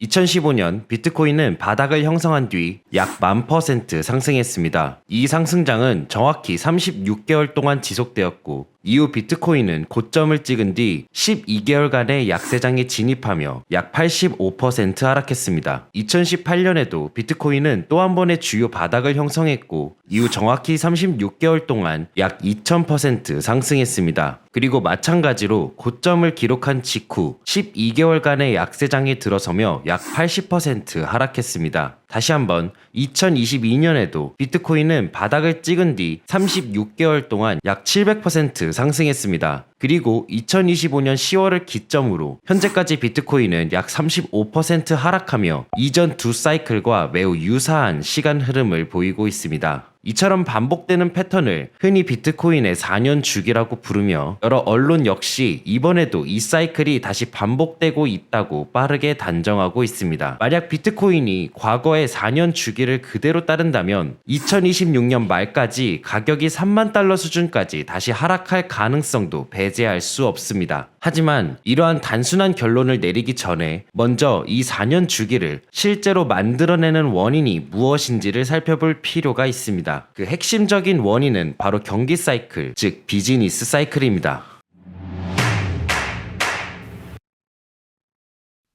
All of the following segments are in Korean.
2015년 비트코인은 바닥을 형성한 뒤 약 10,000% 상승했습니다. 이 상승장은 정확히 36개월 동안 지속되었고, 이후 비트코인은 고점을 찍은 뒤 12개월간의 약세장에 진입하며 약 85% 하락했습니다. 2018년에도 비트코인은 또 한 번의 주요 바닥을 형성했고, 이후 정확히 36개월 동안 약 2000% 상승했습니다. 그리고 마찬가지로 고점을 기록한 직후 12개월간의 약세장에 들어서며 약 80% 하락했습니다. 다시 한번 2022년에도 비트코인은 바닥을 찍은 뒤 36개월 동안 약 700% 상승했습니다. 그리고 2025년 10월을 기점으로 현재까지 비트코인은 약 35% 하락하며 이전 두 사이클과 매우 유사한 시간 흐름을 보이고 있습니다. 이처럼 반복되는 패턴을 흔히 비트코인의 4년 주기라고 부르며, 여러 언론 역시 이번에도 이 사이클이 다시 반복되고 있다고 빠르게 단정하고 있습니다. 만약 비트코인이 과거의 4년 주기를 그대로 따른다면 2026년 말까지 가격이 3만 달러 수준까지 다시 하락할 가능성도 배제할 수 없습니다. 하지만 이러한 단순한 결론을 내리기 전에 먼저 이 4년 주기를 실제로 만들어내는 원인이 무엇인지를 살펴볼 필요가 있습니다. 그 핵심적인 원인은 바로 경기 사이클, 즉 비즈니스 사이클입니다.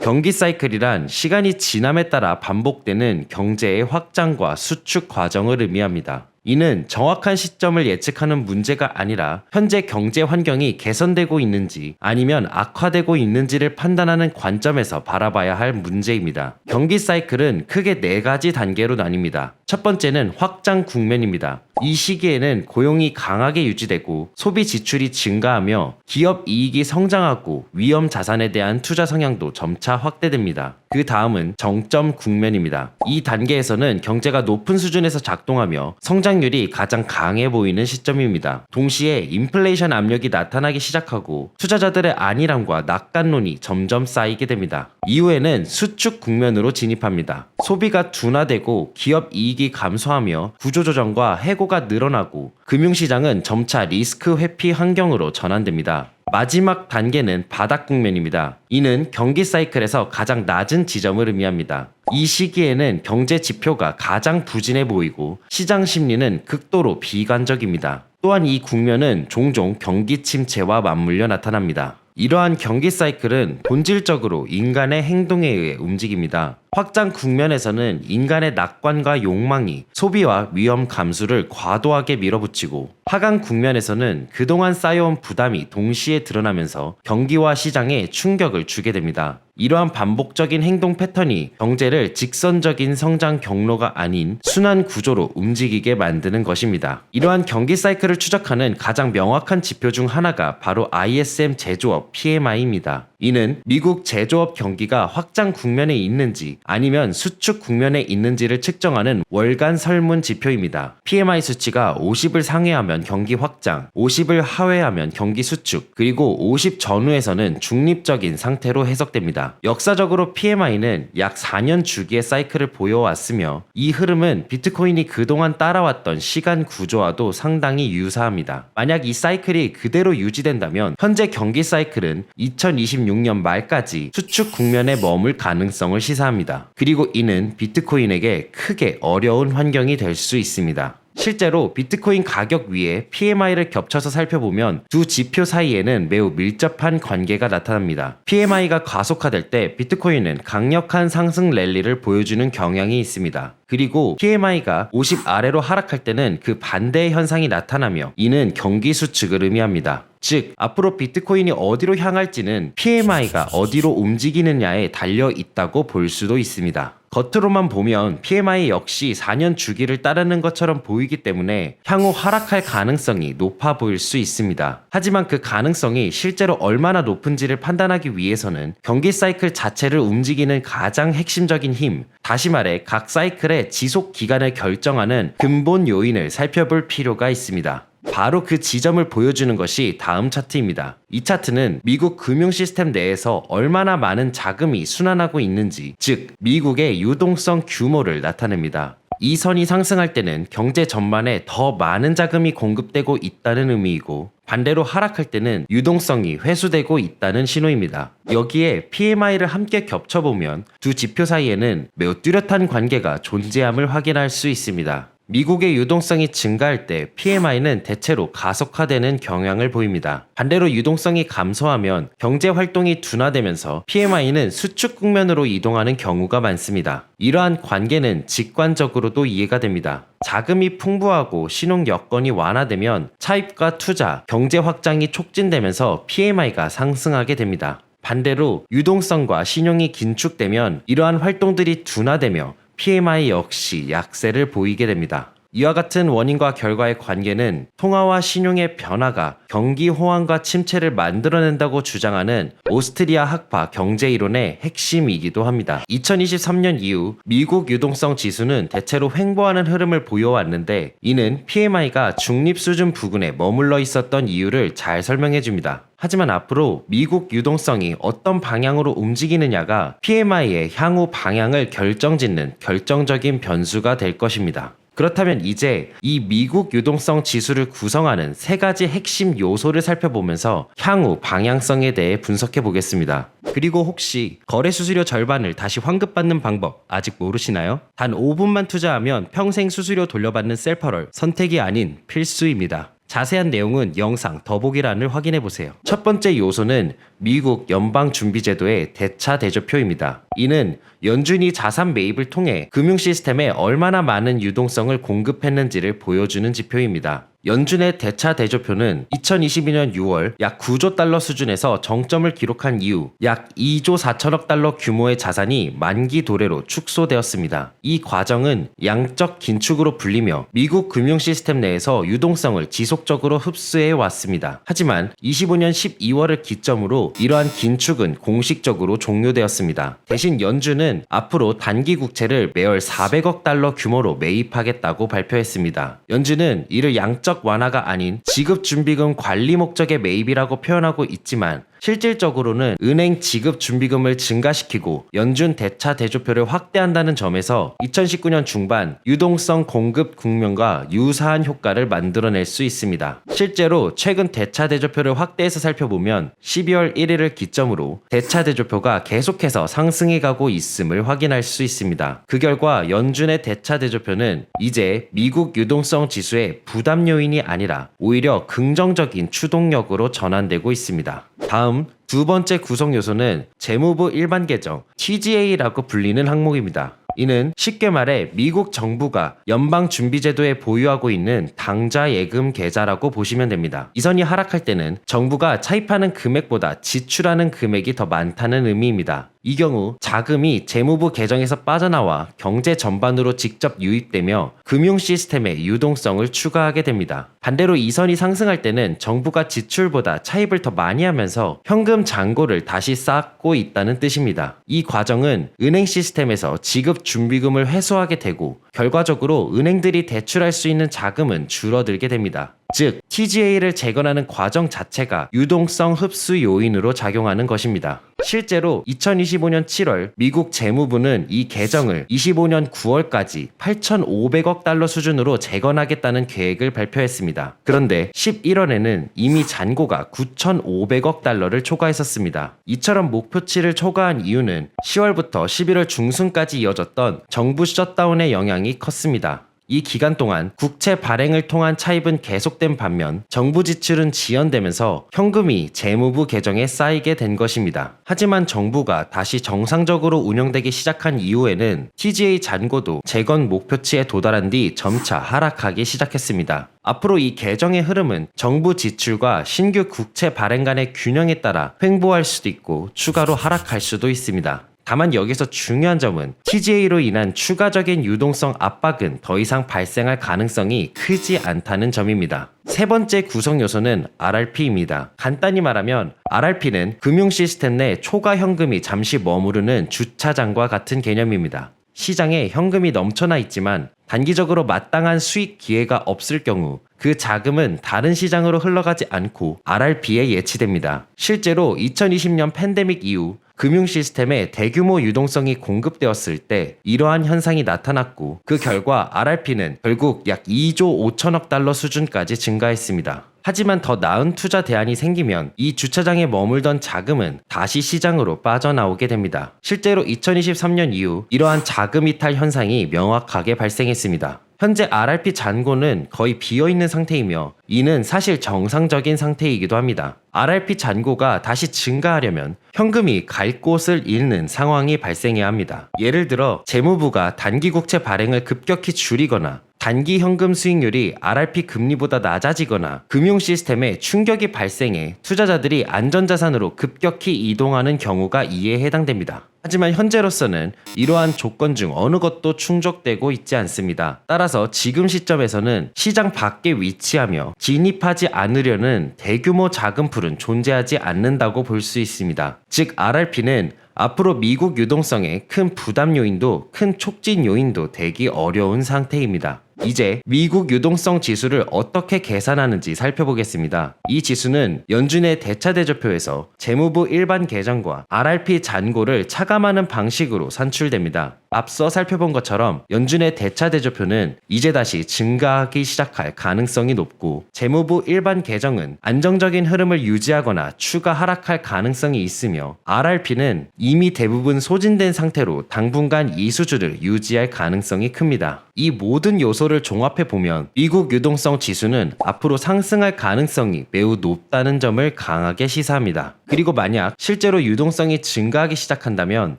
경기 사이클이란 시간이 지남에 따라 반복되는 경제의 확장과 수축 과정을 의미합니다. 이는 정확한 시점을 예측하는 문제가 아니라 현재 경제 환경이 개선되고 있는지 아니면 악화되고 있는지를 판단하는 관점에서 바라봐야 할 문제입니다. 경기 사이클은 크게 4가지 단계로 나뉩니다. 첫 번째는 확장 국면입니다. 이 시기에는 고용이 강하게 유지되고 소비 지출이 증가하며 기업 이익이 성장하고 위험 자산에 대한 투자 성향도 점차 확대됩니다. 그 다음은 정점 국면입니다. 이 단계에서는 경제가 높은 수준에서 작동하며 성장률이 가장 강해 보이는 시점입니다. 동시에 인플레이션 압력이 나타나기 시작하고 투자자들의 안일함과 낙관론이 점점 쌓이게 됩니다. 이후에는 수축 국면으로 진입합니다. 소비가 둔화되고 기업 이익이 감소하며 구조조정과 해고가 늘어나고 금융시장은 점차 리스크 회피 환경으로 전환됩니다. 마지막 단계는 바닥 국면입니다. 이는 경기 사이클에서 가장 낮은 지점을 의미합니다. 이 시기에는 경제 지표가 가장 부진해 보이고 시장 심리는 극도로 비관적입니다. 또한 이 국면은 종종 경기 침체와 맞물려 나타납니다. 이러한 경기 사이클은 본질적으로 인간의 행동에 의해 움직입니다. 확장 국면에서는 인간의 낙관과 욕망이 소비와 위험 감수를 과도하게 밀어붙이고, 하강 국면에서는 그동안 쌓여온 부담이 동시에 드러나면서 경기와 시장에 충격을 주게 됩니다. 이러한 반복적인 행동 패턴이 경제를 직선적인 성장 경로가 아닌 순환 구조로 움직이게 만드는 것입니다. 이러한 경기 사이클을 추적하는 가장 명확한 지표 중 하나가 바로 ISM 제조업 PMI입니다. 이는 미국 제조업 경기가 확장 국면에 있는지 아니면 수축 국면에 있는지를 측정하는 월간 설문 지표입니다. PMI 수치가 50을 상회하면 경기 확장, 50을 하회하면 경기 수축, 그리고 50 전후에서는 중립적인 상태로 해석됩니다. 역사적으로 PMI는 약 4년 주기의 사이클을 보여왔으며, 이 흐름은 비트코인이 그동안 따라왔던 시간 구조와도 상당히 유사합니다. 만약 이 사이클이 그대로 유지된다면 현재 경기 사이클은 2026년 말까지 수축 국면에 머물 가능성을 시사합니다. 그리고 이는 비트코인에게 크게 어려운 환경이 될 수 있습니다. 실제로 비트코인 가격 위에 PMI를 겹쳐서 살펴보면 두 지표 사이에는 매우 밀접한 관계가 나타납니다. PMI가 과속화될 때 비트코인은 강력한 상승 랠리를 보여주는 경향이 있습니다. 그리고 PMI가 50 아래로 하락할 때는 그 반대의 현상이 나타나며, 이는 경기 수축을 의미합니다. 즉, 앞으로 비트코인이 어디로 향할지는 PMI가 어디로 움직이느냐에 달려 있다고 볼 수도 있습니다. 겉으로만 보면 PMI 역시 4년 주기를 따르는 것처럼 보이기 때문에 향후 하락할 가능성이 높아 보일 수 있습니다. 하지만 그 가능성이 실제로 얼마나 높은지를 판단하기 위해서는 경기 사이클 자체를 움직이는 가장 핵심적인 힘, 다시 말해 각 사이클의 지속 기간을 결정하는 근본 요인을 살펴볼 필요가 있습니다. 바로 그 지점을 보여주는 것이 다음 차트입니다. 이 차트는 미국 금융 시스템 내에서 얼마나 많은 자금이 순환하고 있는지, 즉 미국의 유동성 규모를 나타냅니다. 이 선이 상승할 때는 경제 전반에 더 많은 자금이 공급되고 있다는 의미이고, 반대로 하락할 때는 유동성이 회수되고 있다는 신호입니다. 여기에 PMI를 함께 겹쳐보면 두 지표 사이에는 매우 뚜렷한 관계가 존재함을 확인할 수 있습니다. 미국의 유동성이 증가할 때 PMI는 대체로 가속화되는 경향을 보입니다. 반대로 유동성이 감소하면 경제 활동이 둔화되면서 PMI는 수축 국면으로 이동하는 경우가 많습니다. 이러한 관계는 직관적으로도 이해가 됩니다. 자금이 풍부하고 신용 여건이 완화되면 차입과 투자, 경제 확장이 촉진되면서 PMI가 상승하게 됩니다. 반대로 유동성과 신용이 긴축되면 이러한 활동들이 둔화되며 PMI 역시 약세를 보이게 됩니다. 이와 같은 원인과 결과의 관계는 통화와 신용의 변화가 경기 호황과 침체를 만들어낸다고 주장하는 오스트리아 학파 경제이론의 핵심이기도 합니다. 2023년 이후 미국 유동성 지수는 대체로 횡보하는 흐름을 보여왔는데 이는 PMI가 중립 수준 부근에 머물러 있었던 이유를 잘 설명해 줍니다. 하지만 앞으로 미국 유동성이 어떤 방향으로 움직이느냐가 PMI의 향후 방향을 결정짓는 결정적인 변수가 될 것입니다. 그렇다면 이제 이 미국 유동성 지수를 구성하는 세 가지 핵심 요소를 살펴보면서 향후 방향성에 대해 분석해 보겠습니다. 그리고 혹시 거래 수수료 절반을 다시 환급받는 방법 아직 모르시나요? 단 5분만 투자하면 평생 수수료 돌려받는 셀퍼럴 선택이 아닌 필수입니다. 자세한 내용은 영상 더보기란을 확인해보세요. 첫 번째 요소는 미국 연방준비제도의 대차 대조표입니다. 이는 연준이 자산 매입을 통해 금융 시스템에 얼마나 많은 유동성을 공급했는지를 보여주는 지표입니다. 연준의 대차 대조표는 2022년 6월 약 9조 달러 수준에서 정점을 기록한 이후 약 2조 4천억 달러 규모의 자산이 만기 도래로 축소되었습니다. 이 과정은 양적 긴축으로 불리며 미국 금융 시스템 내에서 유동성을 지속적으로 흡수해 왔습니다. 하지만 25년 12월을 기점으로 이러한 긴축은 공식적으로 종료되었습니다. 대신 연준은 앞으로 단기 국채를 매월 400억 달러 규모로 매입하겠다고 발표했습니다. 연준은 이를 양적 완화가 아닌 지급준비금 관리 목적의 매입이라고 표현하고 있지만 실질적으로는 은행 지급준비금을 증가시키고 연준 대차 대조표를 확대한다는 점에서 2019년 중반 유동성 공급 국면과 유사한 효과를 만들어낼 수 있습니다. 실제로 최근 대차 대조표를 확대해서 살펴보면 12월 1일을 기점으로 대차 대조표가 계속해서 상승해 가고 있음을 확인할 수 있습니다. 그 결과 연준의 대차 대조표는 이제 미국 유동성 지수의 부담 요인이 아니라 오히려 긍정적인 추동력으로 전환되고 있습니다. 다음 두 번째 구성 요소는 재무부 일반 계정 TGA라고 불리는 항목입니다. 이는 쉽게 말해 미국 정부가 연방준비제도에 보유하고 있는 당좌 예금 계좌라고 보시면 됩니다. 이 선이 하락할 때는 정부가 차입하는 금액보다 지출하는 금액이 더 많다는 의미입니다. 이 경우 자금이 재무부 계정에서 빠져나와 경제 전반으로 직접 유입되며 금융 시스템의 유동성을 추가하게 됩니다. 반대로 이 선이 상승할 때는 정부가 지출보다 차입을 더 많이 하면서 현금 잔고를 다시 쌓고 있다는 뜻입니다. 이 과정은 은행 시스템에서 지급 준비금을 회수하게 되고 결과적으로 은행들이 대출할 수 있는 자금은 줄어들게 됩니다. 즉, TGA를 재건하는 과정 자체가 유동성 흡수 요인으로 작용하는 것입니다. 실제로 2025년 7월 미국 재무부는 이 계정을 25년 9월까지 8,500억 달러 수준으로 재건하겠다는 계획을 발표했습니다. 그런데 11월에는 이미 잔고가 9,500억 달러를 초과했었습니다. 이처럼 목표치를 초과한 이유는 10월부터 11월 중순까지 이어졌던 정부 셧다운의 영향이 컸습니다. 이 기간 동안 국채 발행을 통한 차입은 계속된 반면 정부 지출은 지연되면서 현금이 재무부 계정에 쌓이게 된 것입니다. 하지만 정부가 다시 정상적으로 운영되기 시작한 이후에는 TGA 잔고도 재건 목표치에 도달한 뒤 점차 하락하기 시작했습니다. 앞으로 이 계정의 흐름은 정부 지출과 신규 국채 발행 간의 균형에 따라 횡보할 수도 있고 추가로 하락할 수도 있습니다. 다만 여기서 중요한 점은 TGA로 인한 추가적인 유동성 압박은 더 이상 발생할 가능성이 크지 않다는 점입니다. 세 번째 구성 요소는 RRP입니다. 간단히 말하면 RRP는 금융 시스템 내 초과 현금이 잠시 머무르는 주차장과 같은 개념입니다. 시장에 현금이 넘쳐나 있지만 단기적으로 마땅한 수익 기회가 없을 경우 그 자금은 다른 시장으로 흘러가지 않고 RRP에 예치됩니다. 실제로 2020년 팬데믹 이후 금융 시스템에 대규모 유동성이 공급되었을 때 이러한 현상이 나타났고 그 결과 RRP는 결국 약 2조 5천억 달러 수준까지 증가했습니다. 하지만 더 나은 투자 대안이 생기면 이 주차장에 머물던 자금은 다시 시장으로 빠져나오게 됩니다. 실제로 2023년 이후 이러한 자금 이탈 현상이 명확하게 발생했습니다. 현재 RRP 잔고는 거의 비어있는 상태이며 이는 사실 정상적인 상태이기도 합니다. RRP 잔고가 다시 증가하려면 현금이 갈 곳을 잃는 상황이 발생해야 합니다. 예를 들어 재무부가 단기 국채 발행을 급격히 줄이거나 단기 현금 수익률이 RRP 금리보다 낮아지거나 금융 시스템에 충격이 발생해 투자자들이 안전자산으로 급격히 이동하는 경우가 이에 해당됩니다. 하지만 현재로서는 이러한 조건 중 어느 것도 충족되고 있지 않습니다. 따라서 지금 시점에서는 시장 밖에 위치하며 진입하지 않으려는 대규모 자금풀은 존재하지 않는다고 볼 수 있습니다. 즉 RRP는 앞으로 미국 유동성의 큰 부담 요인도 큰 촉진 요인도 되기 어려운 상태입니다. 이제 미국 유동성 지수를 어떻게 계산하는지 살펴보겠습니다. 이 지수는 연준의 대차대조표에서 재무부 일반 계정과 RRP 잔고를 차감하는 방식으로 산출됩니다. 앞서 살펴본 것처럼 연준의 대차대조표는 이제 다시 증가하기 시작할 가능성이 높고 재무부 일반 계정은 안정적인 흐름을 유지하거나 추가 하락할 가능성이 있으며 RRP는 이미 대부분 소진된 상태로 당분간 이 수준을 유지할 가능성이 큽니다. 이 모든 요소를 종합해 보면 미국 유동성 지수는 앞으로 상승할 가능성이 매우 높다는 점을 강하게 시사합니다. 그리고 만약 실제로 유동성이 증가하기 시작한다면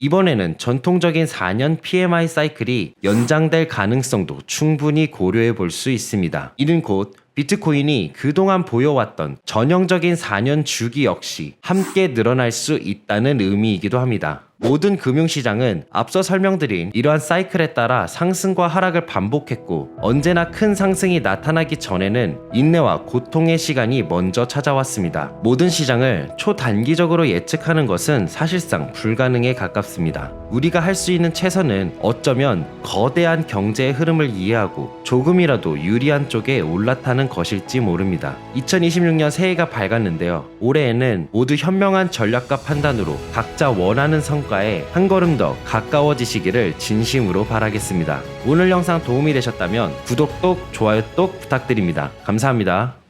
이번에는 전통적인 4년 PMI 사이클이 연장될 가능성도 충분히 고려해 볼 수 있습니다. 이는 곧 비트코인이 그동안 보여왔던 전형적인 4년 주기 역시 함께 늘어날 수 있다는 의미이기도 합니다. 모든 금융시장은 앞서 설명드린 이러한 사이클에 따라 상승과 하락을 반복했고 언제나 큰 상승이 나타나기 전에는 인내와 고통의 시간이 먼저 찾아왔습니다. 모든 시장을 초단기적으로 예측하는 것은 사실상 불가능에 가깝습니다. 우리가 할 수 있는 최선은 어쩌면 거대한 경제의 흐름을 이해하고 조금이라도 유리한 쪽에 올라타는 것일지 모릅니다. 2026년 새해가 밝았는데요. 올해에는 모두 현명한 전략과 판단으로 각자 원하는 성과에 한 걸음 더 가까워지시기를 진심으로 바라겠습니다. 오늘 영상 도움이 되셨다면 구독 또 좋아요 또 부탁드립니다. 감사합니다.